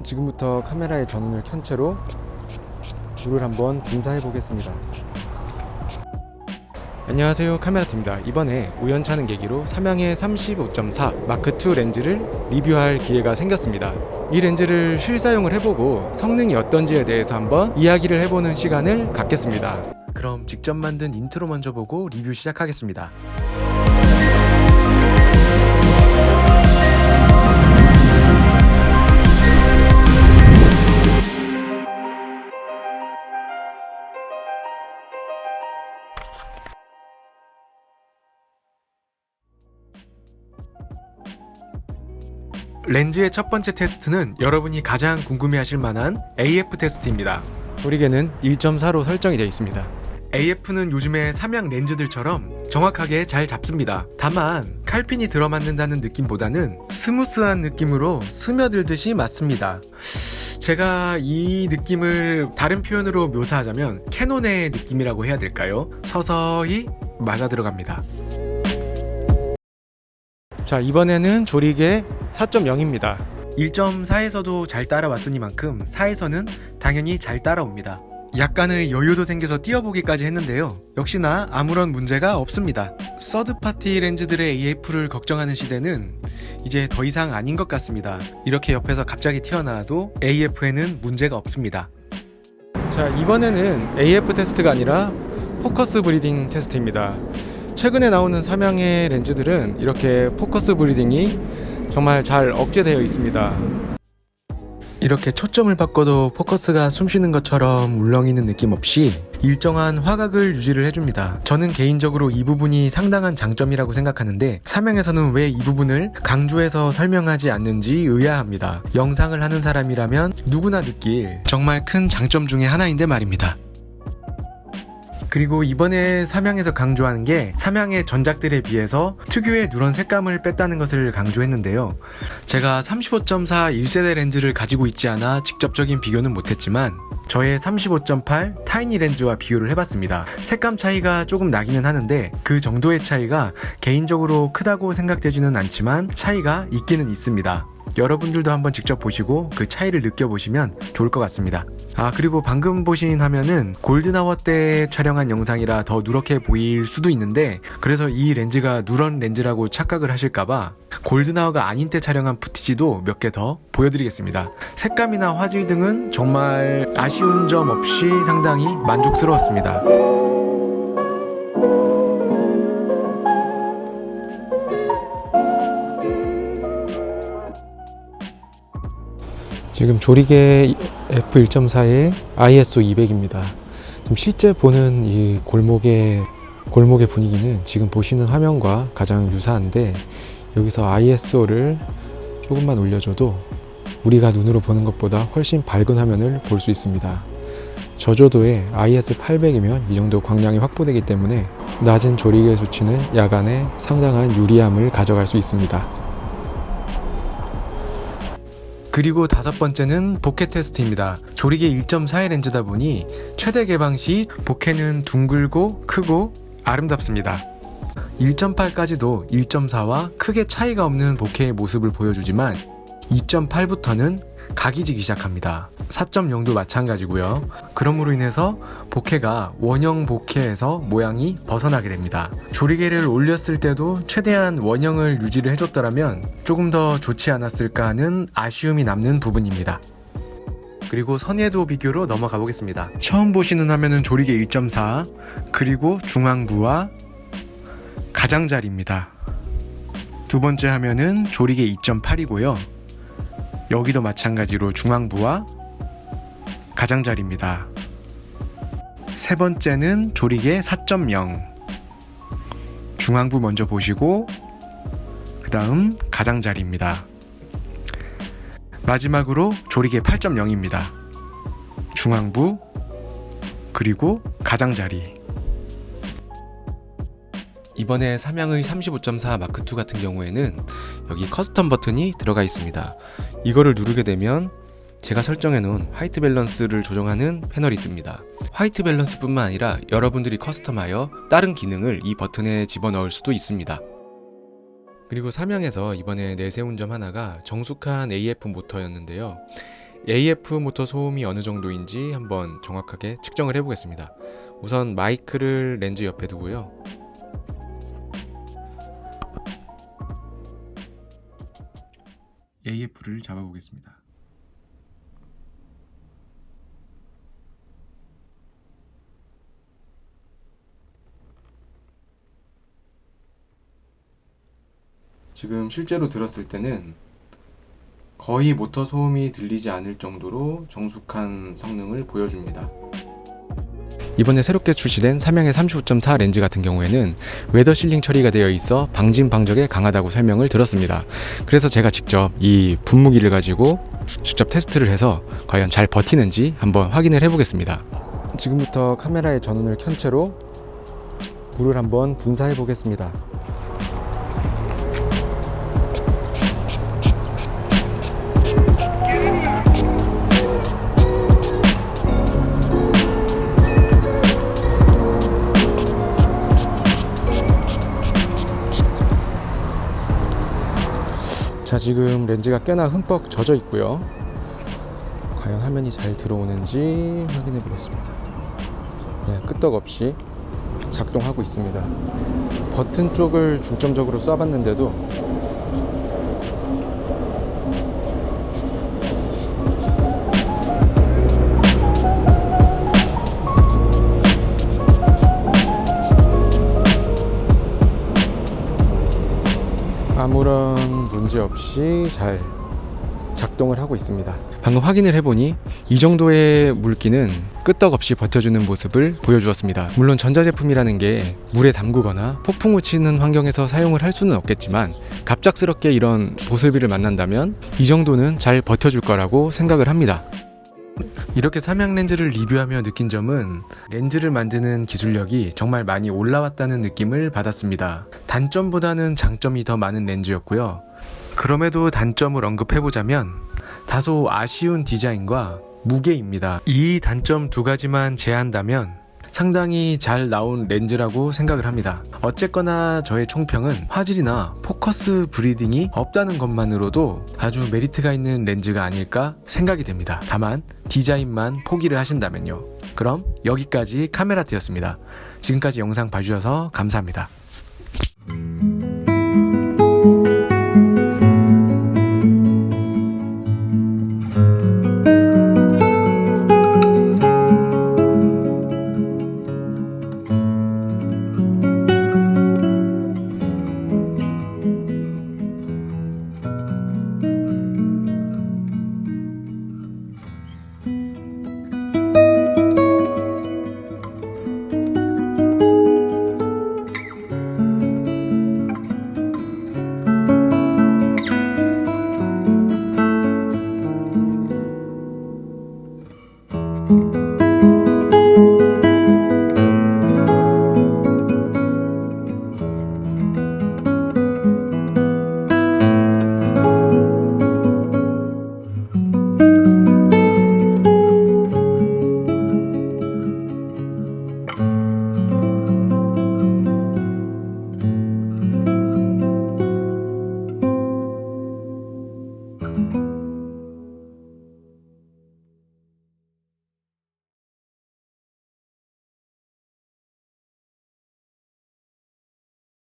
지금부터 카메라의 전원을 켠 채로 불을 한번 분사해 보겠습니다. 안녕하세요, 카메라팀입니다. 이번에 우연찮은 계기로 삼양의 35.4 마크2 렌즈를 리뷰할 기회가 생겼습니다. 이 렌즈를 실사용을 해보고 성능이 어떤지에 대해서 한번 이야기를 해보는 시간을 갖겠습니다. 그럼 직접 만든 인트로 먼저 보고 리뷰 시작하겠습니다. 렌즈의 첫 번째 테스트는 여러분이 가장 궁금해하실 만한 AF 테스트입니다. 조리개는 1.4로 설정이 되어 있습니다. AF는 요즘의 삼양 렌즈들처럼 정확하게 잘 잡습니다. 다만 칼핀이 들어맞는다는 느낌보다는 스무스한 느낌으로 스며들듯이 맞습니다. 제가 이 느낌을 다른 표현으로 묘사하자면 캐논의 느낌이라고 해야 될까요? 서서히 맞아 들어갑니다. 자, 이번에는 조리개 4.0입니다. 1.4에서도 잘 따라왔으니만큼 4에서는 당연히 잘 따라옵니다. 약간의 여유도 생겨서 띄워보기까지 했는데요. 역시나 아무런 문제가 없습니다. 서드파티 렌즈들의 AF를 걱정하는 시대는 이제 더 이상 아닌 것 같습니다. 이렇게 옆에서 갑자기 튀어나와도 AF에는 문제가 없습니다. 자, 이번에는 AF 테스트가 아니라 포커스 브리딩 테스트입니다. 최근에 나오는 삼양의 렌즈들은 이렇게 포커스 브리딩이 정말 잘 억제되어 있습니다. 이렇게 초점을 바꿔도 포커스가 숨쉬는 것처럼 울렁이는 느낌 없이 일정한 화각을 유지를 해줍니다. 저는 개인적으로 이 부분이 상당한 장점이라고 생각하는데 삼양에서는 왜 이 부분을 강조해서 설명하지 않는지 의아합니다. 영상을 하는 사람이라면 누구나 느낄 정말 큰 장점 중에 하나인데 말입니다. 그리고 이번에 삼양에서 강조하는 게 삼양의 전작들에 비해서 특유의 누런 색감을 뺐다는 것을 강조했는데요. 제가 35.4 1세대 렌즈를 가지고 있지 않아 직접적인 비교는 못했지만 저의 35.8 타이니 렌즈와 비교를 해봤습니다. 색감 차이가 조금 나기는 하는데 그 정도의 차이가 개인적으로 크다고 생각되지는 않지만 차이가 있기는 있습니다. 여러분들도 한번 직접 보시고 그 차이를 느껴보시면 좋을 것 같습니다. 그리고 방금 보신 화면은 골든아워 때 촬영한 영상이라 더 누렇게 보일 수도 있는데, 그래서 이 렌즈가 누런 렌즈라고 착각을 하실까봐 골든아워가 아닌 때 촬영한 푸티지도 몇 개 더 보여드리겠습니다. 색감이나 화질 등은 정말 아쉬운 점 없이 상당히 만족스러웠습니다. 지금 조리개 f1.4의 ISO 200입니다. 지금 실제 보는 이 골목의 분위기는 지금 보시는 화면과 가장 유사한데, 여기서 ISO를 조금만 올려줘도 우리가 눈으로 보는 것보다 훨씬 밝은 화면을 볼 수 있습니다. 저조도에 IS 800이면 이 정도 광량이 확보되기 때문에 낮은 조리개 수치는 야간에 상당한 유리함을 가져갈 수 있습니다. 그리고 다섯 번째는 보케 테스트입니다. 조리개 1.4의 렌즈다 보니 최대 개방 시 보케는 둥글고 크고 아름답습니다. 1.8까지도 1.4와 크게 차이가 없는 보케의 모습을 보여주지만 2.8부터는 각이 지기 시작합니다. 4.0도 마찬가지고요. 그러므로 인해서 보케가 원형 보케에서 모양이 벗어나게 됩니다. 조리개를 올렸을 때도 최대한 원형을 유지를 해줬더라면 조금 더 좋지 않았을까 하는 아쉬움이 남는 부분입니다. 그리고 선예도 비교로 넘어가 보겠습니다. 처음 보시는 화면은 조리개 1.4, 그리고 중앙부와 가장자리입니다. 두 번째 화면은 조리개 2.8이고요. 여기도 마찬가지로 중앙부와 가장자리입니다. 세 번째는 조리개 4.0. 중앙부 먼저 보시고 그 다음 가장자리입니다. 마지막으로 조리개 8.0입니다. 중앙부 그리고 가장자리. 이번에 삼양의 35.4 마크2 같은 경우에는 여기 커스텀 버튼이 들어가 있습니다. 이거를 누르게 되면 제가 설정해 놓은 화이트 밸런스를 조정하는 패널이 뜹니다. 화이트 밸런스 뿐만 아니라 여러분들이 커스텀하여 다른 기능을 이 버튼에 집어넣을 수도 있습니다. 그리고 삼양에서 이번에 내세운 점 하나가 정숙한 AF 모터였는데요. AF 모터 소음이 어느 정도인지 한번 정확하게 측정을 해보겠습니다. 우선 마이크를 렌즈 옆에 두고요. AF를 잡아보겠습니다. 지금 실제로 들었을 때는 거의 모터 소음이 들리지 않을 정도로 정숙한 성능을 보여줍니다. 이번에 새롭게 출시된 삼양의 35.4 렌즈 같은 경우에는 웨더 실링 처리가 되어 있어 방진 방적에 강하다고 설명을 들었습니다. 그래서 제가 직접 이 분무기를 가지고 직접 테스트를 해서 과연 잘 버티는지 한번 확인을 해보겠습니다. 지금부터 카메라의 전원을 켠 채로 물을 한번 분사해 보겠습니다. 자, 지금 렌즈가 꽤나 흠뻑 젖어 있고요. 과연 화면이 잘 들어오는지 확인해 보겠습니다. 네, 끄떡없이 작동하고 있습니다. 버튼 쪽을 중점적으로 쏴봤는데도 아무런 문제 없이 잘 작동을 하고 있습니다. 방금 확인을 해보니 이 정도의 물기는 끄떡없이 버텨주는 모습을 보여주었습니다. 물론 전자제품이라는 게 물에 담그거나 폭풍우 치는 환경에서 사용을 할 수는 없겠지만 갑작스럽게 이런 보슬비를 만난다면 이 정도는 잘 버텨줄 거라고 생각을 합니다. 이렇게 삼양 렌즈를 리뷰하며 느낀 점은 렌즈를 만드는 기술력이 정말 많이 올라왔다는 느낌을 받았습니다. 단점보다는 장점이 더 많은 렌즈였고요. 그럼에도 단점을 언급해보자면 다소 아쉬운 디자인과 무게입니다. 이 단점 두 가지만 제한다면 상당히 잘 나온 렌즈라고 생각을 합니다. 어쨌거나 저의 총평은 화질이나 포커스 브리딩이 없다는 것만으로도 아주 메리트가 있는 렌즈가 아닐까 생각이 됩니다. 다만 디자인만 포기를 하신다면요. 그럼 여기까지 카메라트였습니다. 지금까지 영상 봐주셔서 감사합니다.